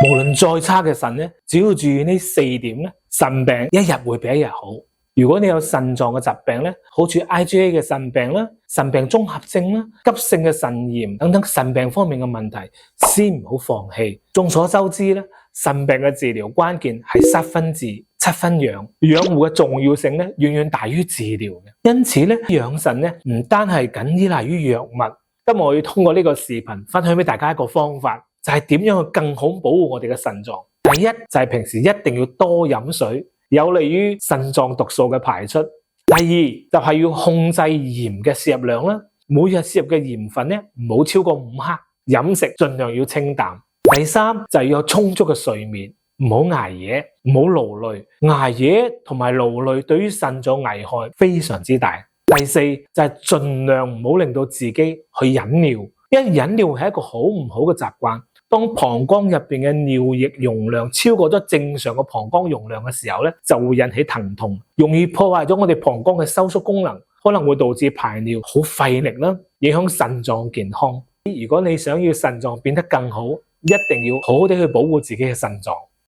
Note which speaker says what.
Speaker 1: 無論再差嘅腎咧，只要注意呢4點咧，腎病一日會比一日好。如果你有腎臟嘅疾病咧，好似 IgA 嘅腎病啦、腎病綜合症啦、急性嘅腎炎等等腎病方面嘅問題，先唔好放棄。眾所周知咧，腎病嘅治療關鍵係7分治、7分養，養護嘅重要性咧遠遠大於治療嘅。因此咧，養腎咧唔單係僅依賴於藥物。今日我要通過呢個視頻分享俾大家一個方法，就係點樣去更好保護我哋嘅腎臟。第一就係平時一定要多飲水，有利於腎臟毒素嘅排出。第二就係要控制鹽嘅攝入量啦，每日攝入嘅鹽分咧唔好超過5克，飲食盡量要清淡。第三就係要有充足嘅睡眠，唔好捱夜，唔好勞累。捱夜同埋勞累對於腎臟危害非常之大。第四就係盡量唔好令到自己去忍尿，因為忍尿係一個好唔好嘅習慣。當膀胱入邊嘅尿液容量超過咗正常嘅膀胱容量嘅時候咧，就會引起疼痛，容易破壞咗我哋膀胱嘅收縮功能，可能會導致排尿好費力啦，影響腎臟健康。如果你想要腎臟變得更好，一定要好好地去保護自己嘅腎臟。